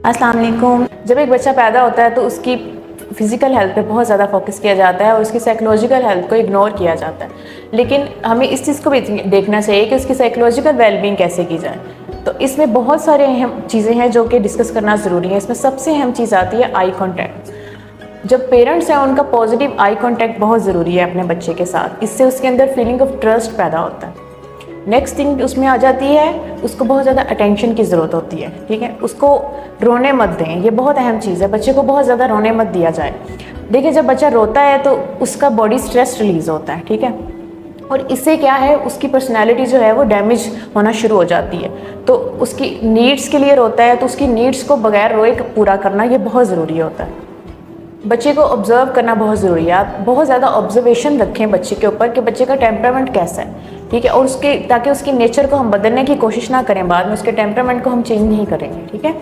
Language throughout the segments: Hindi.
अस्सलाम वालेकुम। जब एक बच्चा पैदा होता है तो उसकी फ़िज़िकल हेल्थ पे बहुत ज़्यादा फोकस किया जाता है और उसकी साइकोलॉजिकल हेल्थ को इग्नोर किया जाता है, लेकिन हमें इस चीज़ को भी देखना चाहिए कि उसकी साइकोलॉजिकल वेलबींग कैसे की जाए। तो इसमें बहुत सारे अहम चीज़ें हैं जो कि डिस्कस करना ज़रूरी है। इसमें सबसे अहम चीज़ आती है आई कॉन्टैक्ट। जब पेरेंट्स हैं उनका पॉजिटिव आई कॉन्टैक्ट बहुत ज़रूरी है अपने बच्चे के साथ, इससे उसके अंदर फीलिंग ऑफ ट्रस्ट पैदा होता है। नेक्स्ट थिंग उसमें आ जाती है, उसको बहुत ज़्यादा अटेंशन की ज़रूरत होती है, ठीक है। उसको रोने मत दें, ये बहुत अहम चीज़ है। बच्चे को बहुत ज़्यादा रोने मत दिया जाए। देखिए, जब बच्चा रोता है तो उसका बॉडी स्ट्रेस रिलीज़ होता है, ठीक है, और इससे क्या है, उसकी पर्सनैलिटी जो है वो डैमेज होना शुरू हो जाती है। तो उसकी नीड्स के लिए रोता है तो उसकी नीड्स को बगैर रोए पूरा करना ये बहुत ज़रूरी होता है। बच्चे को ऑब्ज़र्व करना बहुत ज़रूरी है। आप बहुत ज़्यादा ऑब्जर्वेशन रखें बच्चे के ऊपर कि बच्चे का टेम्परामेंट कैसा है, ठीक है, और उसके ताकि उसकी नेचर को हम बदलने की कोशिश ना करें, बाद में उसके टेम्परामेंट को हम चेंज नहीं करेंगे, ठीक है।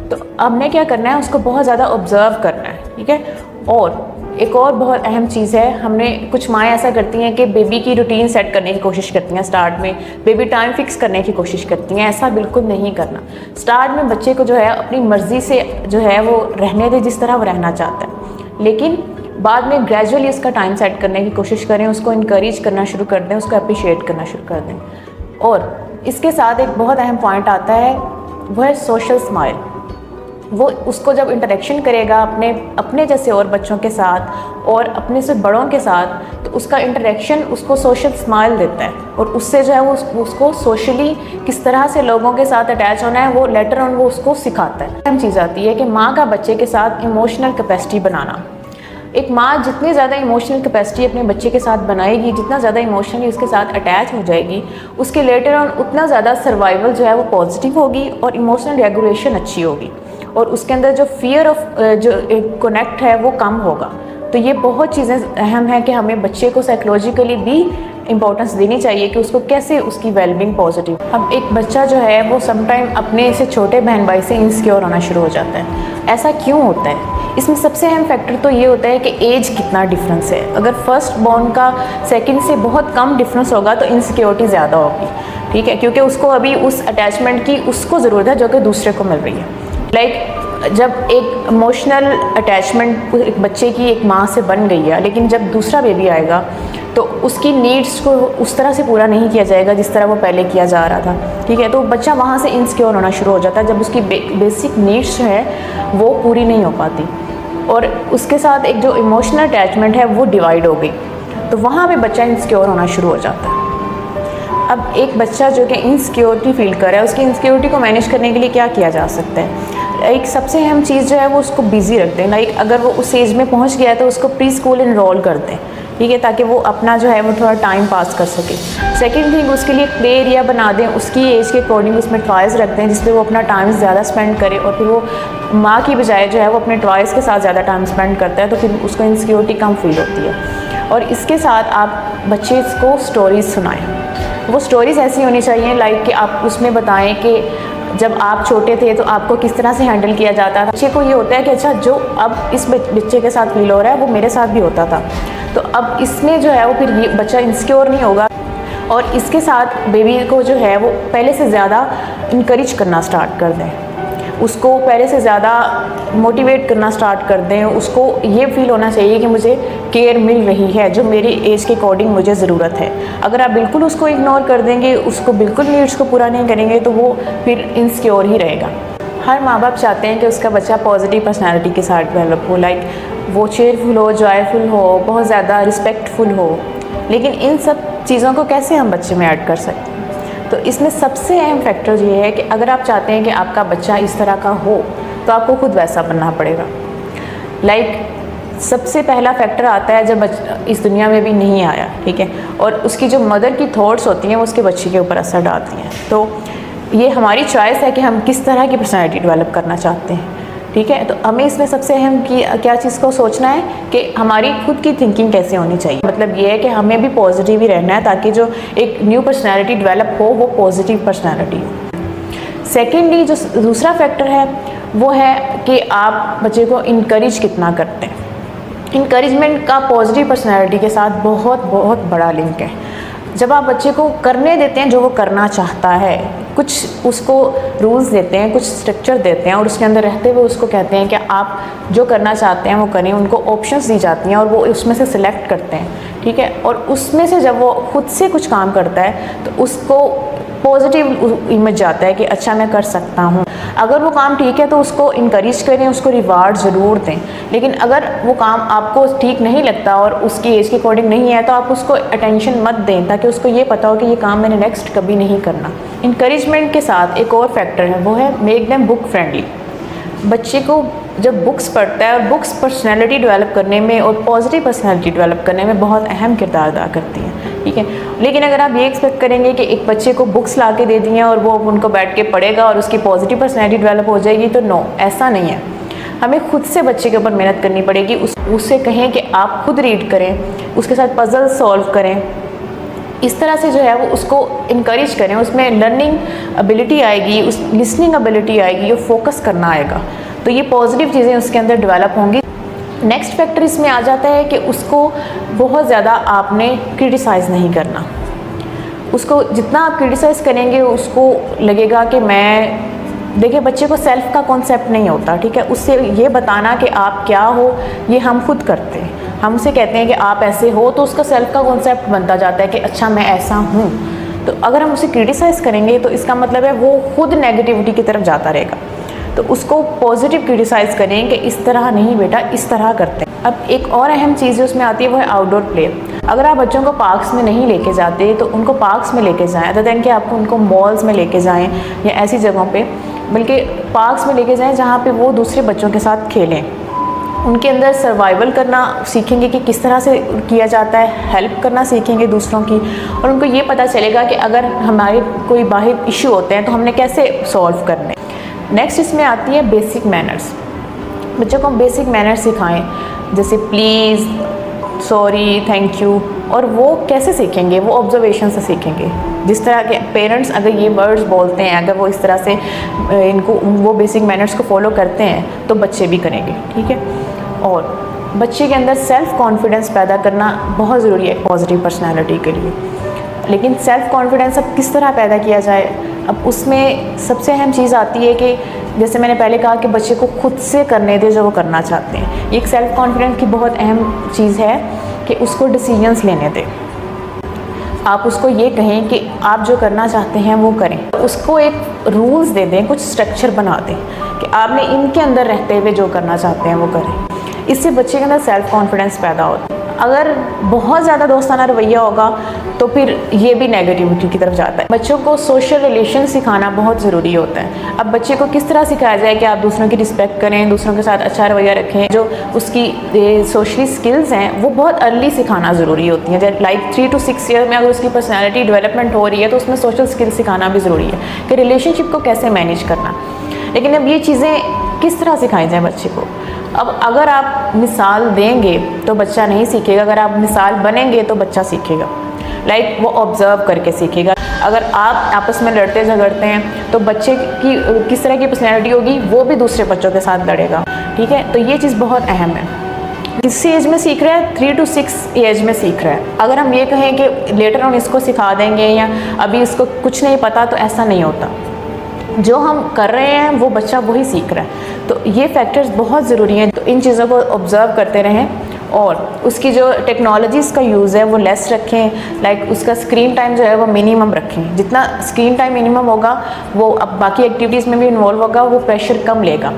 तो हमने क्या करना है, उसको बहुत ज़्यादा ऑब्ज़र्व करना है, ठीक है। और एक और बहुत अहम चीज़ है, हमने कुछ माएँ ऐसा करती हैं कि बेबी की रूटीन सेट करने की कोशिश करती हैं। स्टार्ट में बेबी टाइम फिक्स करने की कोशिश करती हैं, ऐसा बिल्कुल नहीं करना। स्टार्ट में बच्चे को जो है अपनी मर्ज़ी से जो है वो रहने दें जिस तरह वो रहना चाहता है, लेकिन बाद में ग्रेजुअली उसका टाइम सेट करने की कोशिश करें, उसको इनकरेज करना शुरू कर दें, उसको अप्रिशिएट करना शुरू कर दें। और इसके साथ एक बहुत अहम पॉइंट आता है, वो है सोशल स्माइल। वो उसको जब इंटरेक्शन करेगा अपने जैसे और बच्चों के साथ और अपने से बड़ों के साथ, तो उसका इंटरेक्शन उसको सोशल स्माइल देता है और उससे जो है वो उसको सोशली किस तरह से लोगों के साथ अटैच होना है वो लेटर ऑन वो उसको सिखाता है। अहम चीज़ आती है कि माँ का बच्चे के साथ इमोशनल कैपेसिटी बनाना। एक माँ जितनी ज़्यादा इमोशनल कैपेसिटी अपने बच्चे के साथ बनाएगी, जितना ज़्यादा इमोशनली उसके साथ अटैच हो जाएगी, उसके लेटर ऑन उतना ज़्यादा सर्वाइवल जो है वो पॉजिटिव होगी और इमोशनल रेगुलेशन अच्छी होगी और उसके अंदर जो फियर ऑफ जो कनेक्ट है वो कम होगा। तो ये बहुत चीज़ें अहम हैं कि हमें बच्चे को साइकोलॉजिकली भी इम्पोर्टेंस देनी चाहिए कि उसको कैसे उसकी वेलबींग पॉजिटिव। अब एक बच्चा जो है वो समटाइम अपने से छोटे बहन भाई से इनसिक्योर होना शुरू हो जाता है। ऐसा क्यों होता है? इसमें सबसे अहम फैक्टर तो ये होता है कि एज कितना डिफरेंस है। अगर फर्स्ट बॉर्न का सेकंड से बहुत कम डिफरेंस होगा तो इनसिक्योरिटी ज़्यादा होगी, ठीक है, क्योंकि उसको अभी उस अटैचमेंट की उसको ज़रूरत है जो कि दूसरे को मिल रही है। जब एक इमोशनल अटैचमेंट एक बच्चे की एक माँ से बन गई है, लेकिन जब दूसरा बेबी आएगा तो उसकी नीड्स को उस तरह से पूरा नहीं किया जाएगा जिस तरह वो पहले किया जा रहा था, ठीक है। तो बच्चा वहाँ से इनसिक्योर होना शुरू हो जाता है जब उसकी बेसिक नीड्स जो है वो पूरी नहीं हो पाती और उसके साथ एक जो इमोशनल अटैचमेंट है वो डिवाइड हो गई, तो वहाँ पे बच्चा इनसिक्योर होना शुरू हो जाता है। अब एक बच्चा जो कि इनसिक्योरिटी फील कर रहा है, उसकी इनसिक्योरिटी को मैनेज करने के लिए क्या किया जा सकता है? एक सबसे अहम चीज़ जो है वो उसको बिज़ी रख दें। लाइक अगर वो उस एज में पहुंच गया है तो उसको प्री स्कूल इनरोल कर दें, ठीक है, ताकि वो अपना जो है वो थोड़ा टाइम पास कर सके। सेकंड थिंग, उसके लिए प्ले एरिया बना दें, उसकी एज के अकॉर्डिंग उसमें टॉयज़ रख दें जिसमें वो अपना टाइम ज़्यादा स्पेंड करे और फिर वो माँ की बजाय जो है वो अपने टॉयज़ के साथ ज़्यादा टाइम स्पेंड करता है, तो फिर उसको इनसिक्योरिटी कम फील होती है। और इसके साथ आप बच्चे को स्टोरीज़ सुनाएँ। वो स्टोरीज़ ऐसी होनी चाहिए लाइक कि आप उसमें बताएं कि जब आप छोटे थे तो आपको किस तरह से हैंडल किया जाता था। बच्चे को ये होता है कि अच्छा जो अब इस बच्चे के साथ फील हो रहा है वो मेरे साथ भी होता था, तो अब इसमें जो है वो फिर ये बच्चा इनसिक्योर नहीं होगा। और इसके साथ बेबी को जो है वो पहले से ज़्यादा इनकरेज करना स्टार्ट कर दें, उसको पहले से ज़्यादा मोटिवेट करना स्टार्ट कर दें। उसको ये फील होना चाहिए कि मुझे केयर मिल रही है जो मेरी एज के अकॉर्डिंग मुझे ज़रूरत है। अगर आप बिल्कुल उसको इग्नोर कर देंगे, उसको बिल्कुल नीड्स को पूरा नहीं करेंगे, तो वो फिर इनसिक्योर ही रहेगा। हर माँ बाप चाहते हैं कि उसका बच्चा पॉजिटिव पर्सनैलिटी के साथ डेवलप हो, लाइक वो चेयरफुल हो, जॉयफुल हो, बहुत ज़्यादा रिस्पेक्टफुल हो, लेकिन इन सब चीज़ों को कैसे हम बच्चे में ऐड कर सकते हैं? तो इसमें सबसे अहम फैक्टर ये है कि अगर आप चाहते हैं कि आपका बच्चा इस तरह का हो तो आपको खुद वैसा बनना पड़ेगा। लाइक सबसे पहला फैक्टर आता है जब इस दुनिया में भी नहीं आया, ठीक है, और उसकी जो मदर की थॉट्स होती हैं वो उसके बच्चे के ऊपर असर डालती हैं। तो ये हमारी चॉइस है कि हम किस तरह की पर्सनैलिटी डेवलप करना चाहते हैं, ठीक है। तो हमें इसमें सबसे अहम क्या चीज़ को सोचना है कि हमारी खुद की थिंकिंग कैसे होनी चाहिए। मतलब ये है कि हमें भी पॉजिटिव ही रहना है ताकि जो एक न्यू पर्सनैलिटी डेवलप हो वो पॉजिटिव पर्सनैलिटी हो। सेकेंडली जो दूसरा फैक्टर है वो है कि आप बच्चे को इनकरेज कितना करते हैं। इनकरेजमेंट का पॉजिटिव पर्सनैलिटी के साथ बहुत बहुत बड़ा लिंक है। जब आप बच्चे को करने देते हैं जो वो करना चाहता है, कुछ उसको रूल्स देते हैं, कुछ स्ट्रक्चर देते हैं और उसके अंदर रहते हुए उसको कहते हैं कि आप जो करना चाहते हैं वो करें। उनको ऑप्शंस दी जाती हैं और वो उसमें से सिलेक्ट करते हैं, ठीक है। और उसमें से जब वो खुद से कुछ काम करता है तो उसको पॉजिटिव इमेज जाता है कि अच्छा मैं कर सकता हूँ। अगर वो काम ठीक है तो उसको इनकरेज करें, उसको रिवार्ड ज़रूर दें। लेकिन अगर वो काम आपको ठीक नहीं लगता और उसकी एज के अकॉर्डिंग नहीं है तो आप उसको अटेंशन मत दें, ताकि उसको ये पता हो कि ये काम मैंने नेक्स्ट कभी नहीं करना। इनकरेजमेंट के साथ एक और फैक्टर है, वो है मेक देम बुक फ्रेंडली। बच्चे को जब बुक्स पढ़ता है, और बुक्स पर्सनैलिटी डेवलप करने में और पॉजिटिव पर्सनैलिटी डेवलप करने में बहुत अहम किरदार अदा करती हैं, ठीक है। लेकिन अगर आप ये एक्सपेक्ट करेंगे कि एक बच्चे को बुक्स ला के दे दी हैं और वो उनको बैठ के पढ़ेगा और उसकी पॉजिटिव पर्सनैलिटी डेवलप हो जाएगी, तो नो, ऐसा नहीं है। हमें खुद से बच्चे के ऊपर मेहनत करनी पड़ेगी। उससे कहें कि आप खुद रीड करें, उसके साथ पजल सॉल्व करें, इस तरह से जो है वो उसको इनकरेज करें। उसमें लर्निंग एबिलिटी आएगी, उस लिसनिंग एबिलिटी आएगी, और फोकस करना आएगा। तो ये पॉजिटिव चीज़ें उसके अंदर डेवलप होंगी। नेक्स्ट फैक्टर इसमें आ जाता है कि उसको बहुत ज़्यादा आपने क्रिटिसाइज़ नहीं करना। उसको जितना आप क्रिटिसाइज़ करेंगे उसको लगेगा कि मैं, देखिए बच्चे को सेल्फ का कॉन्सेप्ट नहीं होता, ठीक है। उससे ये बताना कि आप क्या हो ये हम खुद करते हैं। हम उसे कहते हैं कि आप ऐसे हो, तो उसका सेल्फ का कॉन्सेप्ट बनता जाता है कि अच्छा मैं ऐसा हूँ। तो अगर हम उसे क्रिटिसाइज़ करेंगे तो इसका मतलब है वो खुद नेगेटिविटी की तरफ जाता रहेगा। तो उसको पॉजिटिव क्रिटिसाइज़ करें कि इस तरह नहीं बेटा, इस तरह करते हैं। अब एक और अहम चीज़ जो उसमें आती है वो है आउटडोर प्ले। अगर आप बच्चों को पार्क्स में नहीं लेके जाते तो उनको पार्क्स में लेके जाएं, अदर दैन कि आपको उनको मॉल्स में लेके जाएं या ऐसी जगहों पे, बल्कि पार्क्स में लेके जाएं जहाँ पे वो दूसरे बच्चों के साथ खेलें। उनके अंदर सर्वाइवल करना सीखेंगे कि किस तरह से किया जाता है, हेल्प करना सीखेंगे दूसरों की, और उनको ये पता चलेगा कि अगर हमारे कोई बाहर इशू होते हैं तो हमने कैसे सॉल्व करने। नेक्स्ट इसमें आती है बेसिक मैनर्स। बच्चों को बेसिक मैनर्स सिखाएं, जैसे प्लीज़, सॉरी, थैंक यू। और वो कैसे सीखेंगे? वो ऑब्जर्वेशन से सीखेंगे। जिस तरह के पेरेंट्स अगर ये वर्ड्स बोलते हैं, अगर वो इस तरह से इनको वो बेसिक मैनर्स को फॉलो करते हैं तो बच्चे भी करेंगे, ठीक है। और बच्चे के अंदर सेल्फ़ कॉन्फिडेंस पैदा करना बहुत ज़रूरी है पॉजिटिव पर्सनैलिटी के लिए। लेकिन सेल्फ़ कॉन्फिडेंस अब किस तरह पैदा किया जाए? अब उसमें सबसे अहम चीज़ आती है कि जैसे मैंने पहले कहा कि बच्चे को खुद से करने दें जो वो करना चाहते हैं। ये एक सेल्फ़ कॉन्फिडेंस की बहुत अहम चीज़ है कि उसको डिसीजंस लेने दें। आप उसको ये कहें कि आप जो करना चाहते हैं वो करें। उसको एक रूल्स दे दें, कुछ स्ट्रक्चर बना दें कि आपने इनके अंदर रहते हुए जो करना चाहते हैं वो करें। इससे बच्चे के अंदर सेल्फ़ कॉन्फिडेंस पैदा होता है। अगर बहुत ज़्यादा दोस्ताना रवैया होगा तो फिर ये भी नेगेटिविटी की तरफ जाता है। बच्चों को सोशल रिलेशन सिखाना बहुत ज़रूरी होता है। अब बच्चे को किस तरह सिखाया जाए कि आप दूसरों की रिस्पेक्ट करें, दूसरों के साथ अच्छा रवैया रखें। जो उसकी सोशली स्किल्स हैं वो बहुत अर्ली सिखाना ज़रूरी होती हैं। जैसे लाइक 3 to 6 ईयर में अगर उसकी पर्सनैलिटी डेवलपमेंट हो रही है तो उसमें सोशल स्किल्स सिखाना भी ज़रूरी है कि रिलेशनशिप को कैसे मैनेज करना। लेकिन अब ये चीज़ें किस तरह सिखाई जाए बच्चे को? अब अगर आप मिसाल देंगे तो बच्चा नहीं सीखेगा, अगर आप मिसाल बनेंगे तो बच्चा सीखेगा। लाइक वो ऑब्ज़र्व करके सीखेगा। अगर आप आपस में लड़ते झगड़ते हैं तो बच्चे की किस तरह की पर्सनैलिटी होगी, वो भी दूसरे बच्चों के साथ लड़ेगा, ठीक है। तो ये चीज़ बहुत अहम है। किस एज में सीख रहा है? 3 to 6 एज में सीख रहा है। अगर हम ये कहें कि लेटर ऑन इसको सिखा देंगे या अभी इसको कुछ नहीं पता, तो ऐसा नहीं होता। जो हम कर रहे हैं वो बच्चा वही सीख रहा है। तो ये फैक्टर्स बहुत ज़रूरी हैं। तो इन चीज़ों को ऑब्ज़र्व करते रहें और उसकी जो टेक्नोलॉजीज़ का यूज़ है वो लेस रखें। लाइक उसका स्क्रीन टाइम जो है वो मिनिमम रखें। जितना स्क्रीन टाइम मिनिमम होगा वो अब बाकी एक्टिविटीज़ में भी इन्वॉल्व होगा, वो प्रेशर कम लेगा।